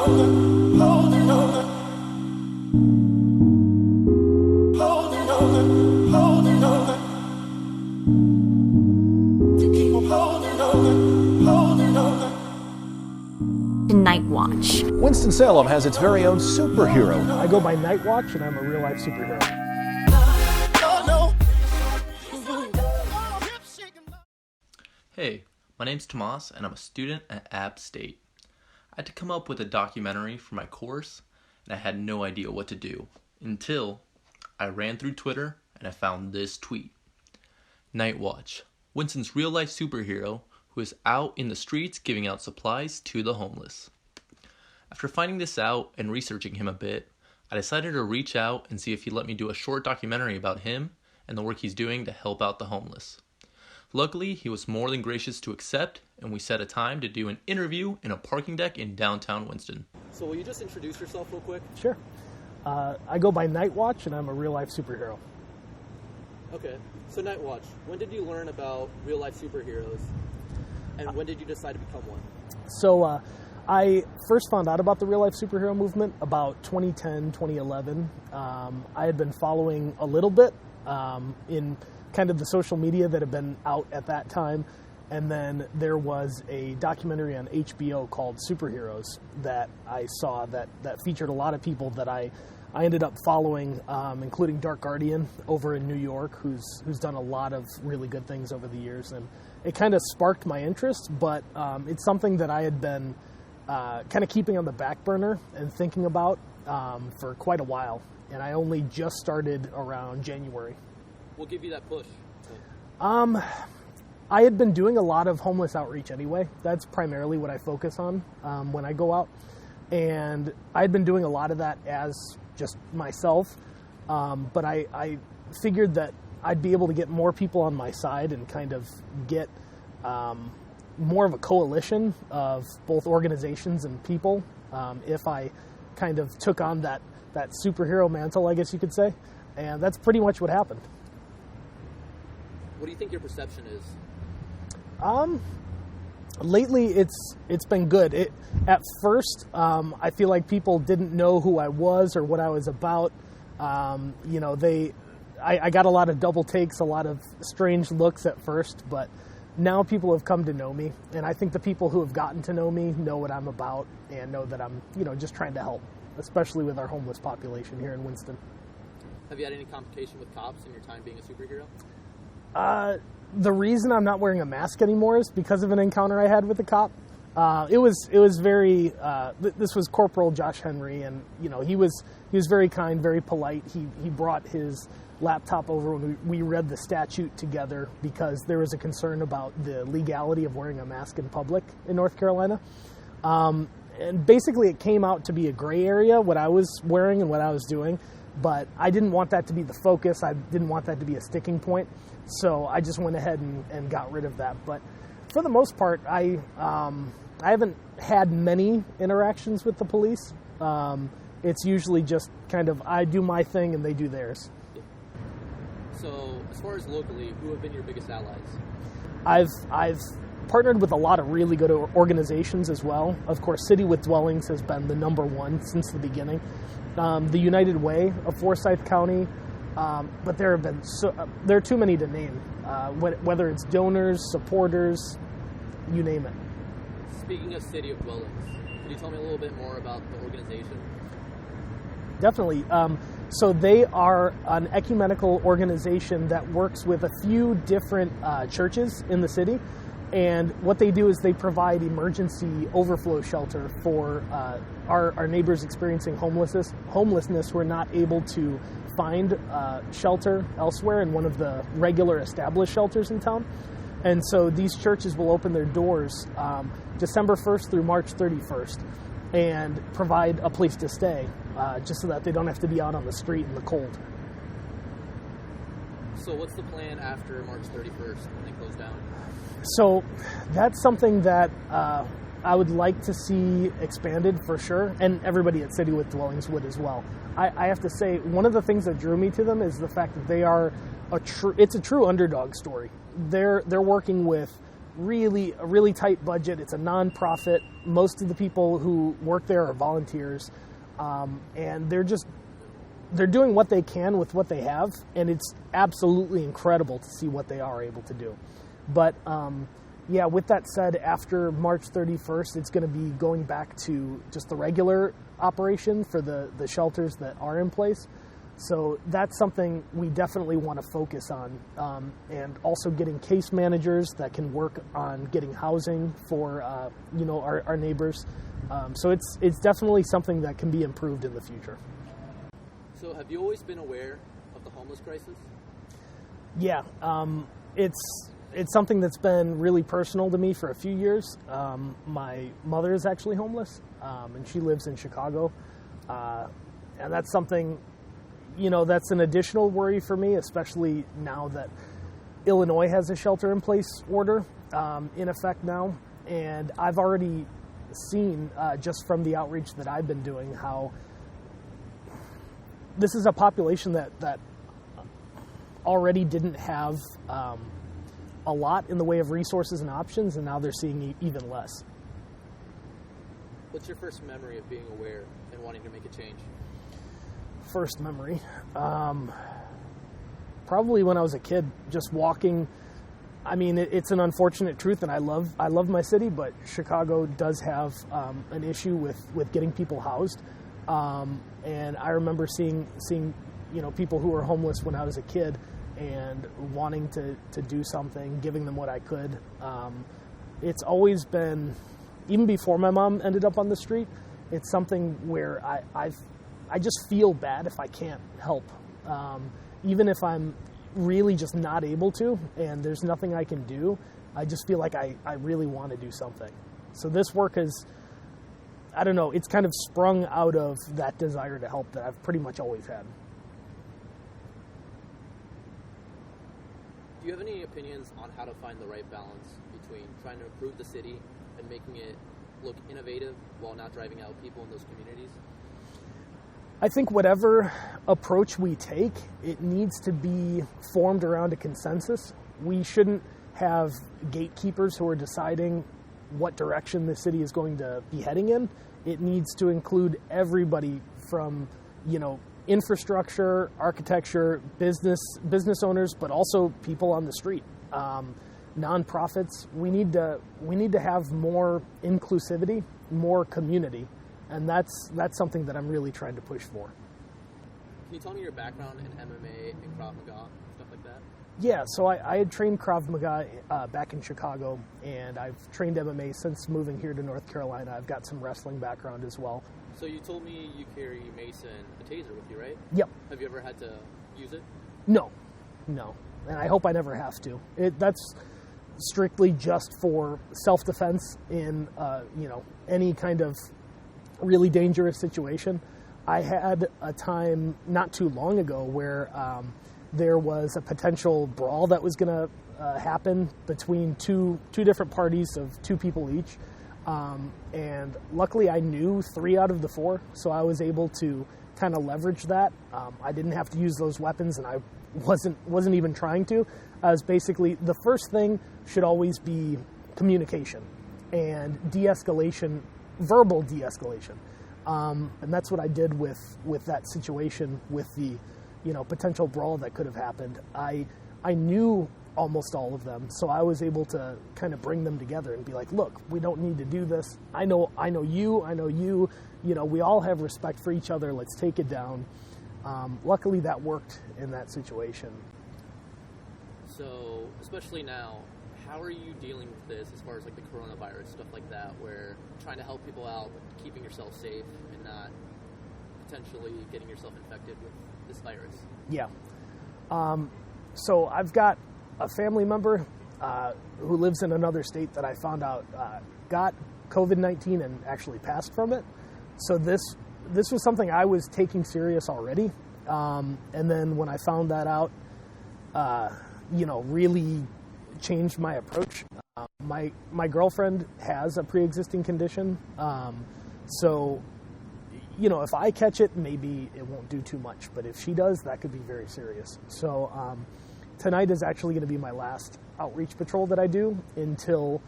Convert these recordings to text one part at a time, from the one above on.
Nightwatch. Winston-Salem has its very own superhero. I go by Nightwatch, and I'm a real-life superhero. Hey, my name's Tomas, and I'm a student at App State. I had to come up with a documentary for my course, and I had no idea what to do until I ran through Twitter and I found this tweet. Nightwatch, Winston's real-life superhero who is out in the streets giving out supplies to the homeless. After finding this out and researching him a bit, I decided to reach out and see if he'd let me do a short documentary about him and the work he's doing to help out the homeless. Luckily, he was more than gracious to accept, and we set a time to do an interview in a parking deck in downtown Winston. So will you just introduce yourself real quick? Sure. I go by Nightwatch, and I'm a real-life superhero. Okay. So Nightwatch, when did you learn about real-life superheroes, and when did you decide to become one? So I first found out about the real-life superhero movement about 2010, 2011. I had been following a little bit in kind of the social media that had been out at that time. And then there was a documentary on HBO called Superheroes that I saw that featured a lot of people that I ended up following, including Dark Guardian over in New York, who's done a lot of really good things over the years. And it kind of sparked my interest, but it's something that I had been kind of keeping on the back burner and thinking about for quite a while. And I only just started around January. We'll give you that push. I had been doing a lot of homeless outreach anyway. That's primarily what I focus on when I go out. And I had been doing a lot of that as just myself. But I figured that I'd be able to get more people on my side and kind of get more of a coalition of both organizations and people if I kind of took on that superhero mantle, I guess you could say. And that's pretty much what happened. What do you think your perception is? Lately, it's been good. At first, I feel like people didn't know who I was or what I was about. I got a lot of double takes, a lot of strange looks at first, but now people have come to know me, and I think the people who have gotten to know me know what I'm about and know that I'm, just trying to help, especially with our homeless population here in Winston. Have you had any confrontation with cops in your time being a superhero? The reason I'm not wearing a mask anymore is because of an encounter I had with a cop. It was very. This was Corporal Josh Henry, and he was very kind, very polite. He brought his laptop over when we read the statute together because there was a concern about the legality of wearing a mask in public in North Carolina. And basically, it came out to be a gray area what I was wearing and what I was doing. But I didn't want that to be the focus. I didn't want that to be a sticking point. So I just went ahead and got rid of that. But for the most part, I haven't had many interactions with the police. It's usually just kind of I do my thing and they do theirs. So as far as locally, who have been your biggest allies? I've partnered with a lot of really good organizations as well. Of course, City with Dwellings has been the number one since the beginning. The United Way of Forsyth County, but there are too many to name. Whether it's donors, supporters, you name it. Speaking of City of Dwellings, can you tell me a little bit more about the organization? Definitely. So they are an ecumenical organization that works with a few different churches in the city. And what they do is they provide emergency overflow shelter for our neighbors experiencing homelessness who are not able to find shelter elsewhere in one of the regular established shelters in town. And so these churches will open their doors December 1st through March 31st and provide a place to stay just so that they don't have to be out on the street in the cold. So what's the plan after March 31st when they close down? So that's something that I would like to see expanded for sure, and everybody at City with Dwellings would as well. I have to say, one of the things that drew me to them is the fact that they are it's a true underdog story. They're working with a really tight budget. It's a nonprofit. Most of the people who work there are volunteers, and they're doing what they can with what they have, and it's absolutely incredible to see what they are able to do. But yeah, with that said, after March 31st, it's going to be going back to just the regular operation for the shelters that are in place. So that's something we definitely want to focus on, and also getting case managers that can work on getting housing for our neighbors. So it's definitely something that can be improved in the future. So have you always been aware of the homeless crisis? Yeah, it's something that's been really personal to me for a few years. My mother is actually homeless, and she lives in Chicago, and that's something. That's an additional worry for me, especially now that Illinois has a shelter-in-place order in effect now. And I've already seen, just from the outreach that I've been doing, how this is a population that already didn't have a lot in the way of resources and options, and now they're seeing even less. What's your first memory of being aware and wanting to make a change? First memory, probably when I was a kid, just walking. I mean, it's an unfortunate truth, and I love my city, but Chicago does have an issue with getting people housed. And I remember seeing people who were homeless when I was a kid, and wanting to do something, giving them what I could. It's always been, even before my mom ended up on the street, it's something where I just feel bad if I can't help, even if I'm really just not able to, and there's nothing I can do. I just feel like I really want to do something. So this work is, I don't know, it's kind of sprung out of that desire to help that I've pretty much always had. Do you have any opinions on how to find the right balance between trying to improve the city and making it look innovative while not driving out people in those communities? I think whatever approach we take, it needs to be formed around a consensus. We shouldn't have gatekeepers who are deciding what direction the city is going to be heading in. It needs to include everybody from, infrastructure, architecture, business owners, but also people on the street, nonprofits. We need to have more inclusivity, more community. And that's something that I'm really trying to push for. Can you tell me your background in MMA and Krav Maga, stuff like that? Yeah, so I had trained Krav Maga back in Chicago, and I've trained MMA since moving here to North Carolina. I've got some wrestling background as well. So you told me you carry Mason, a taser with you, right? Yep. Have you ever had to use it? No. And I hope I never have to. That's strictly just for self-defense in, any kind of really dangerous situation. I had a time not too long ago where there was a potential brawl that was going to happen between two different parties of two people each, and luckily I knew 3 out of the 4, so I was able to kind of leverage that. I didn't have to use those weapons, and I wasn't even trying to. I was basically, the first thing should always be communication and de-escalation, verbal de-escalation, and that's what I did with that situation, with the potential brawl that could have happened. I knew almost all of them, so I was able to kind of bring them together and be like, look, we don't need to do this. I know you. We all have respect for each other. Let's take it down. Luckily, that worked in that situation. So, especially now, how are you dealing with this as far as like the coronavirus, stuff like that, where trying to help people out, keeping yourself safe and not potentially getting yourself infected with this virus? Yeah. So I've got a family member who lives in another state that I found out got COVID-19 and actually passed from it. So this was something I was taking serious already. And then when I found that out, really changed my approach. My girlfriend has a pre-existing condition, so if I catch it, maybe it won't do too much, but if she does, that could be very serious. So tonight is actually going to be my last outreach patrol that I do until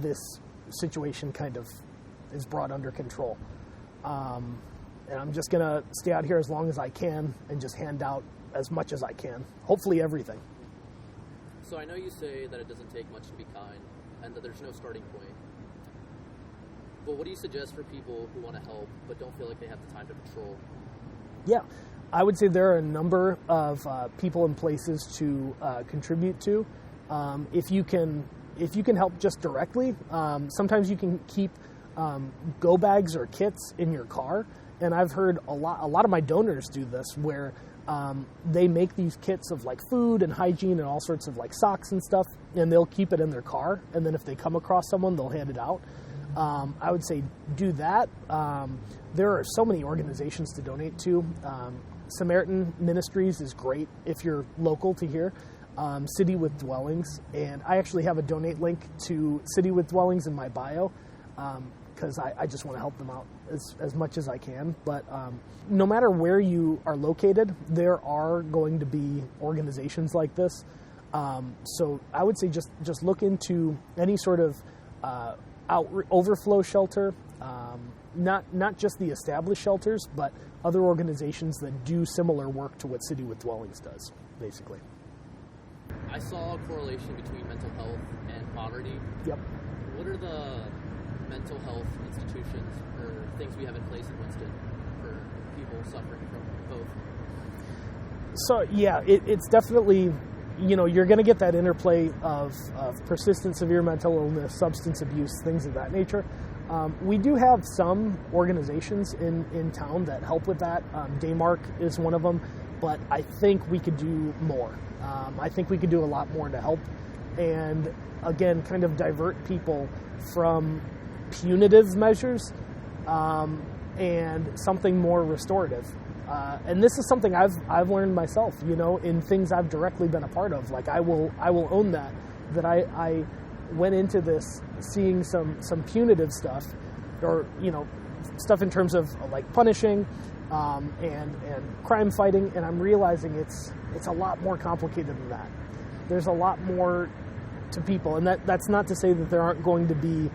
this situation kind of is brought under control. And I'm just going to stay out here as long as I can and just hand out as much as I can. Hopefully everything. So I know you say that it doesn't take much to be kind and that there's no starting point. But what do you suggest for people who want to help but don't feel like they have the time to patrol? Yeah, I would say there are a number of people and places to contribute to. If you can help just directly, sometimes you can keep go bags or kits in your car. And I've heard a lot of my donors do this, where they make these kits of like food and hygiene and all sorts of like socks and stuff, and they'll keep it in their car. And then if they come across someone, they'll hand it out. I would say do that. There are so many organizations to donate to. Samaritan Ministries is great if you're local to here. City with Dwellings, and I actually have a donate link to City with Dwellings in my bio, because I just want to help them out as much as I can. But no matter where you are located, there are going to be organizations like this. So I would say just look into any sort of overflow shelter, not just the established shelters, but other organizations that do similar work to what City with Dwellings does, basically. I saw a correlation between mental health and poverty. Yep. What are the mental health institutions or things we have in place in Winston for people suffering from both? So yeah, it's definitely, you're going to get that interplay of persistent severe mental illness, substance abuse, things of that nature. We do have some organizations in town that help with that. Daymark is one of them, but I think we could do more. I think we could do a lot more to help, and again, kind of divert people from punitive measures and something more restorative. And this is something I've learned myself, in things I've directly been a part of. Like I will own that I went into this seeing some punitive stuff, or stuff in terms of like punishing and crime fighting, and I'm realizing it's a lot more complicated than that. There's a lot more to people, and that's not to say that there aren't going to be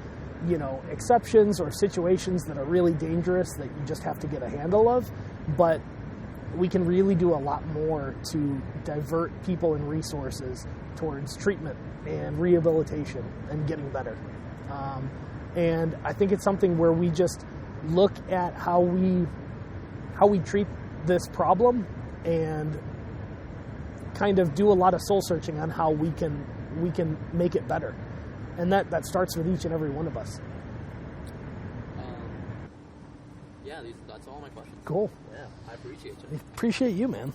exceptions or situations that are really dangerous that you just have to get a handle of, but we can really do a lot more to divert people and resources towards treatment and rehabilitation and getting better. And I think it's something where we just look at how we treat this problem and kind of do a lot of soul searching on how we can make it better. And that starts with each and every one of us. Yeah, that's all my questions. Cool. Yeah, I appreciate you. Appreciate you, man.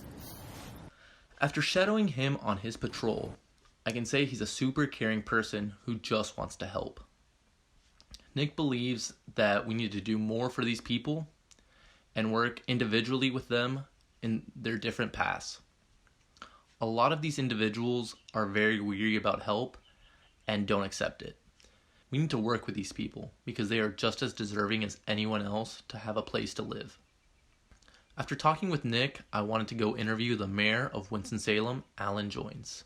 After shadowing him on his patrol, I can say he's a super caring person who just wants to help. Nick believes that we need to do more for these people and work individually with them in their different paths. A lot of these individuals are very weary about help and don't accept it. We need to work with these people because they are just as deserving as anyone else to have a place to live. After talking with Nick, I wanted to go interview the mayor of Winston-Salem, Alan Joins.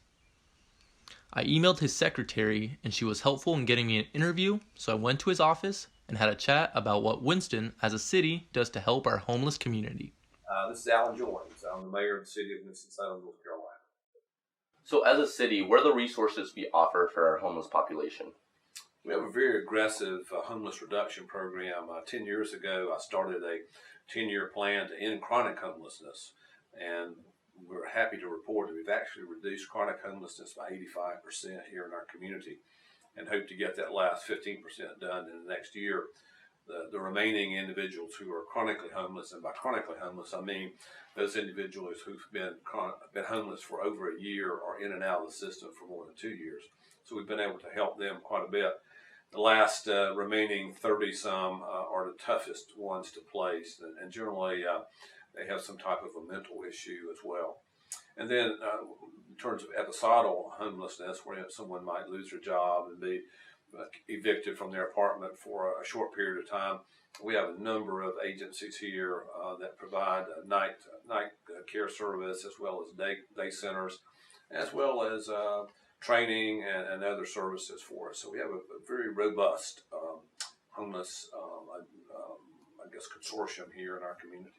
I emailed his secretary and she was helpful in getting me an interview, so I went to his office and had a chat about what Winston, as a city, does to help our homeless community. This is Alan Joins. I'm the mayor of the city of Winston-Salem, North Carolina. So as a city, what are the resources we offer for our homeless population? We have a very aggressive homeless reduction program. 10 years ago, I started a 10-year plan to end chronic homelessness, and we're happy to report that we've actually reduced chronic homelessness by 85% here in our community, and hope to get that last 15% done in the next year. The remaining individuals who are chronically homeless, and by chronically homeless I mean those individuals who've been homeless for over a year or in and out of the system for more than 2 years. So we've been able to help them quite a bit. The last remaining 30-some are the toughest ones to place, and generally they have some type of a mental issue as well. And then in terms of episodal homelessness, where someone might lose their job and be evicted from their apartment for a short period of time, we have a number of agencies here that provide night care service, as well as day centers as well as training and other services for us. So we have a very robust homeless, I guess, consortium here in our community.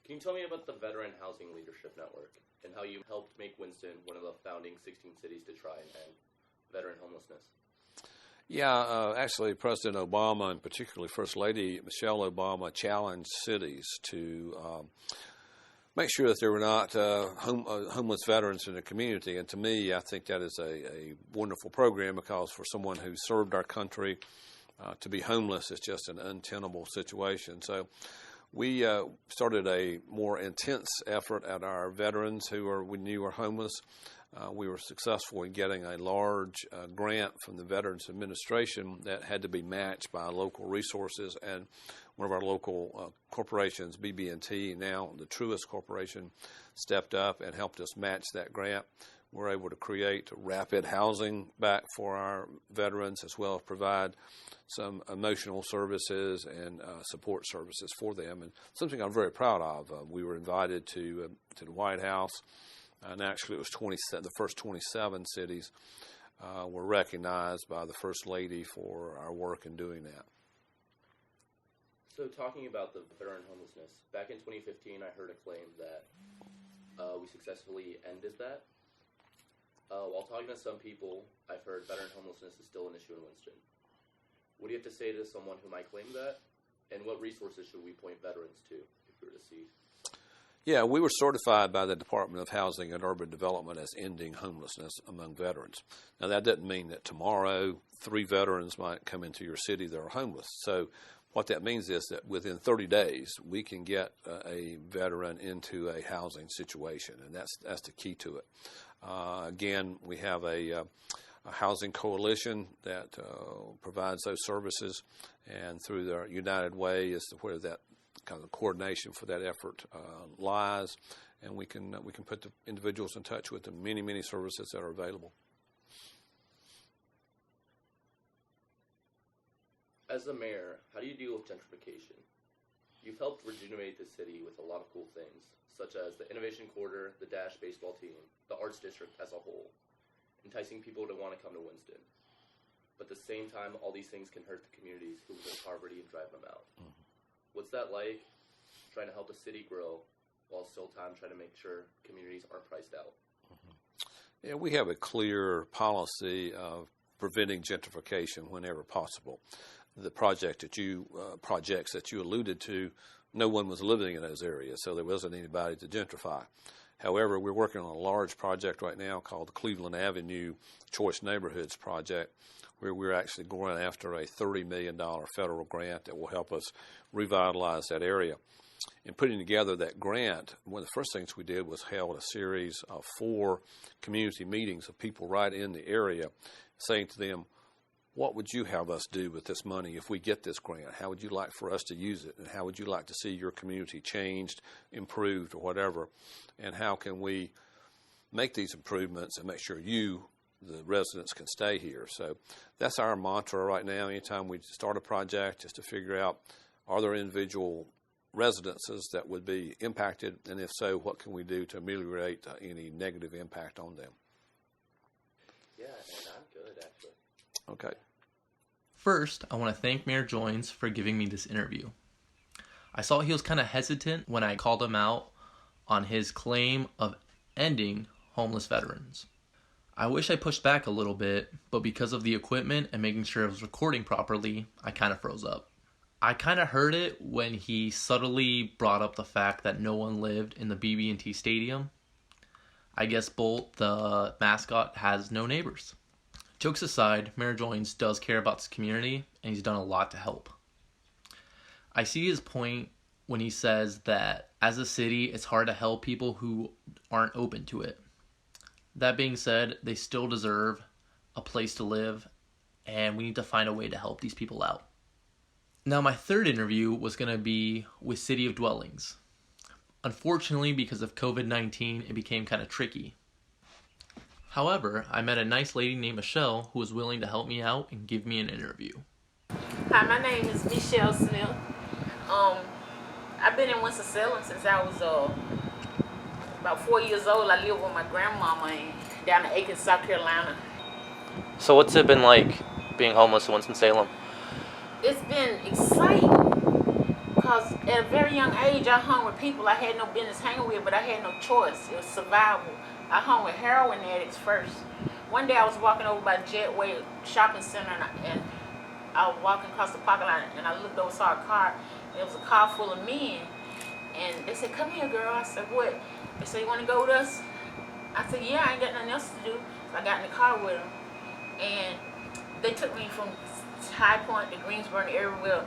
Can you tell me about the Veteran Housing Leadership Network and how you helped make Winston one of the founding 16 cities to try and end veteran homelessness? Yeah, actually, President Obama and particularly First Lady Michelle Obama challenged cities to make sure that there were not homeless veterans in the community. And to me, I think that is a wonderful program, because for someone who served our country, to be homeless is just an untenable situation. So we started a more intense effort at our veterans who we knew were homeless. We were successful in getting a large grant from the Veterans Administration that had to be matched by local resources, and one of our local corporations, BB&T, now the Truist Corporation, stepped up and helped us match that grant. We're able to create rapid housing back for our veterans, as well as provide some emotional services and support services for them, and something I'm very proud of. We were invited to the White House. And actually, it was the first 27 cities were recognized by the First Lady for our work in doing that. So talking about the veteran homelessness, back in 2015, I heard a claim that we successfully ended that. While talking to some people, I've heard veteran homelessness is still an issue in Winston. What do you have to say to someone who might claim that? And what resources should we point veterans to if we were to see? Yeah, we were certified by the Department of Housing and Urban Development as ending homelessness among veterans. Now, that doesn't mean that tomorrow 3 veterans might come into your city that are homeless. So what that means is that within 30 days, we can get a veteran into a housing situation, and that's the key to it. Again, we have a housing coalition that provides those services, and through the United Way is where that kind of the coordination for that effort lies, and we can put the individuals in touch with the many services that are available. As the mayor, how do you deal with gentrification? You've helped rejuvenate the city with a lot of cool things, such as the Innovation Quarter, the Dash baseball team, the Arts District as a whole, enticing people to want to come to Winston. But at the same time, all these things can hurt the communities who live in poverty and drive them out. Mm-hmm. What's that like, trying to help a city grow while still trying to make sure communities aren't priced out? Mm-hmm. Yeah, we have a clear policy of preventing gentrification whenever possible. The projects that you alluded to, no one was living in those areas, so there wasn't anybody to gentrify. However, we're working on a large project right now called the Cleveland Avenue Choice Neighborhoods Project, where we're actually going after a $30 million federal grant that will help us revitalize that area. In putting together that grant, one of the first things we did was held a series of 4 community meetings of people right in the area, saying to them, what would you have us do with this money if we get this grant? How would you like for us to use it? And how would you like to see your community changed, improved, or whatever? And how can we make these improvements and make sure the residents, can stay here? So that's our mantra right now. Anytime we start a project, is to figure out, are there individual residences that would be impacted? And if so, what can we do to ameliorate any negative impact on them? Yeah, and I'm good, actually. Okay. First, I want to thank Mayor Joines for giving me this interview. I saw he was kind of hesitant when I called him out on his claim of ending homeless veterans. I wish I pushed back a little bit, but because of the equipment and making sure it was recording properly, I kind of froze up. I kind of heard it when he subtly brought up the fact that no one lived in the BB&T Stadium. I guess Bolt, the mascot, has no neighbors. Jokes aside, Mayor Joines does care about his community, and he's done a lot to help. I see his point when he says that as a city, it's hard to help people who aren't open to it. That being said, they still deserve a place to live, and we need to find a way to help these people out. Now, my third interview was going to be with City of Dwellings. Unfortunately, because of COVID-19, it became kind of tricky. However, I met a nice lady named Michelle who was willing to help me out and give me an interview. Hi, my name is Michelle Smith. I've been in Winston-Salem since I was about 4 years old, I lived with my grandmama down in Aiken, South Carolina. So what's it been like being homeless in Winston-Salem? It's been exciting because at a very young age, I hung with people I had no business hanging with, but I had no choice. It was survival. I hung with heroin addicts first. One day I was walking over by Jetway Shopping Center, and I was walking across the parking lot, and I looked over, saw a car. It was a car full of men, and they said, "Come here, girl." I said, "What?" They said, "You want to go with us?" I said, "Yeah, I ain't got nothing else to do." So I got in the car with them, and they took me from High Point to Greensboro and everywhere,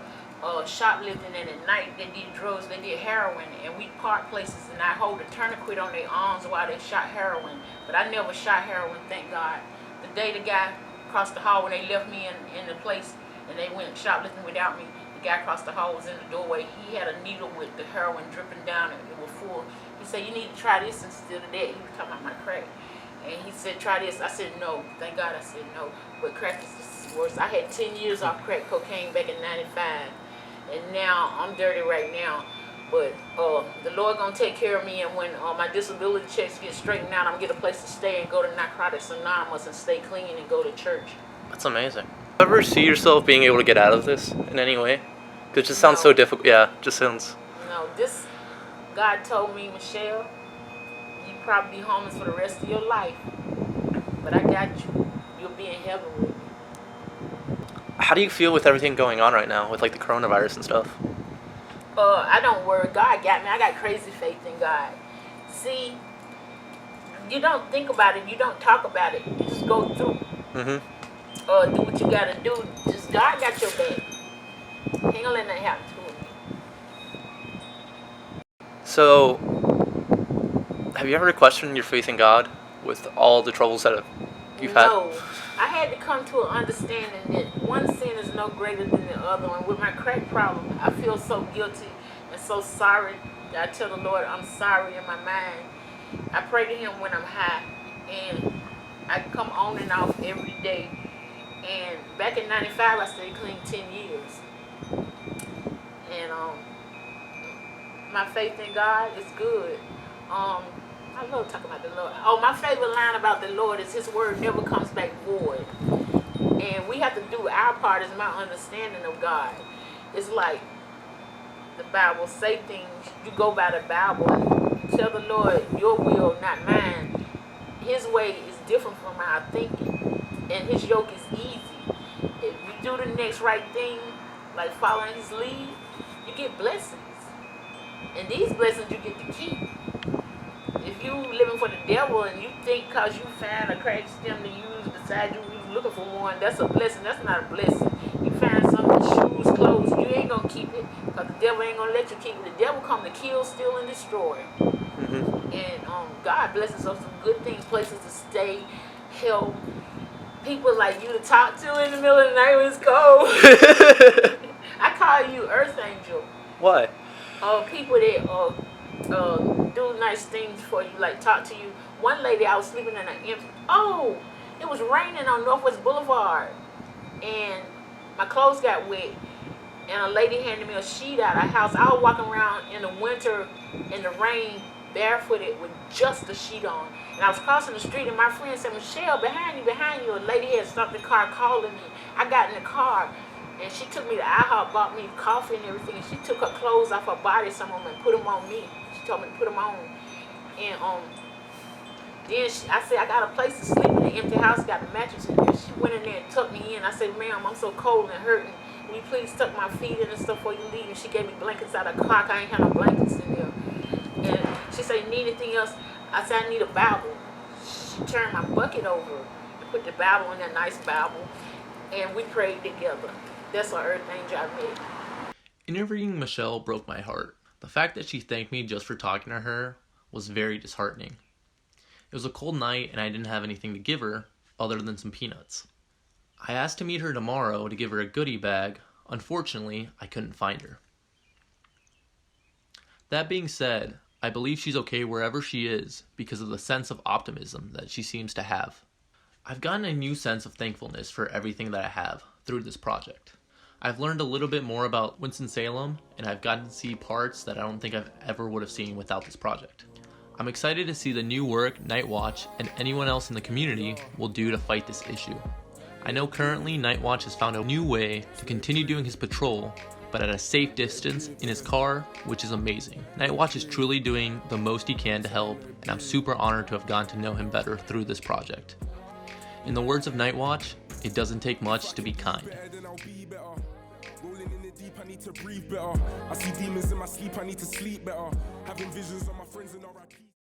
shoplifting, and at night they did drugs, they did heroin, and we parked places, and I hold a tourniquet on their arms while they shot heroin. But I never shot heroin, thank God. The day the guy across the hall, when they left me in the place, and they went shoplifting without me, the guy across the hall was in the doorway. He had a needle with the heroin dripping down, and it was full. He said, "You need to try this instead of that." He was talking about my crack. And he said, "Try this." I said, "No." Thank God I said no. But crack is worse. I had 10 years off crack cocaine back in 95. And now I'm dirty right now. But the Lord gonna take care of me, and when my disability checks get straightened out, I'm gonna get a place to stay and go to Narcotics Anonymous and stay clean and go to church. That's amazing. Ever see yourself being able to get out of this in any way? 'Cause it just sounds so difficult. Yeah, just sounds. No, this, God told me, "Michelle, you probably be homeless for the rest of your life, but I got you. You'll be in heaven with me." How do you feel with everything going on right now with like the coronavirus and stuff? I don't worry. God got me. I got crazy faith in God. See, you don't think about it. You don't talk about it. You just go through. Do what you gotta do. Just God got your back. He ain't gonna let nothing happen to me. So, have you ever questioned your faith in God with all the troubles that you've had? No. I had to come to an understanding that one sin is no greater than the other. And with my crack problem, I feel so guilty and so sorry. I tell the Lord I'm sorry in my mind. I pray to Him when I'm high. And I come on and off every day. And back in 95, I stayed clean 10 years. And my faith in God is good. I love talking about the Lord. Oh, my favorite line about the Lord is His word never comes back void. And we have to do our part, is my understanding of God. It's like the Bible say things, you go by the Bible and tell the Lord, "Your will, not mine." His way is different from our thinking, and His yoke is easy. If you do the next right thing, like following His lead, you get blessings. And these blessings you get to keep. If you living for the devil and you think because you find a crack stem to use beside you, you looking for one, that's a blessing. That's not a blessing. You find something, shoes, clothes, you ain't going to keep it because the devil ain't going to let you keep it. The devil come to kill, steal, and destroy. And God blesses us with some good things, places to stay, help, people like you to talk to in the middle of the night when it's cold. I call you Earth Angel. Why? People that do nice things for you, like talk to you. One lady, I was sleeping in an empty, it was raining on Northwest Boulevard, and my clothes got wet, and a lady handed me a sheet out of the house. I was walking around in the winter, in the rain, barefooted with just the sheet on, and I was crossing the street, and my friend said, "Michelle, behind you." A lady had stopped the car calling me. I got in the car, and she took me to IHOP, bought me coffee and everything, and she took her clothes off her body, some of them, and put them on me. She told me to put them on. And then I said, "I got a place to sleep in an empty house, got a mattress in there." She went in there and tucked me in. I said, "Ma'am, I'm so cold and hurting. Will you please tuck my feet in and stuff before you leave?" And she gave me blankets out of the car. I ain't had no blankets in there. And she said, "You need anything else?" I said, "I need a Bible." She turned my bucket over and put the Bible in that nice Bible, and we prayed together. That's our Earth Angel I met. Interviewing Michelle broke my heart. The fact that she thanked me just for talking to her was very disheartening. It was a cold night and I didn't have anything to give her other than some peanuts. I asked to meet her tomorrow to give her a goodie bag. Unfortunately, I couldn't find her. That being said, I believe she's okay wherever she is because of the sense of optimism that she seems to have. I've gotten a new sense of thankfulness for everything that I have through this project. I've learned a little bit more about Winston-Salem, and I've gotten to see parts that I don't think I've ever would have seen without this project. I'm excited to see the new work Nightwatch and anyone else in the community will do to fight this issue. I know currently Nightwatch has found a new way to continue doing his patrol, but at a safe distance in his car, which is amazing. Nightwatch is truly doing the most he can to help, and I'm super honored to have gotten to know him better through this project. In the words of Nightwatch, it doesn't take much to be kind. I need to breathe better. I see demons in my sleep, I need to sleep better. Having visions of my friends and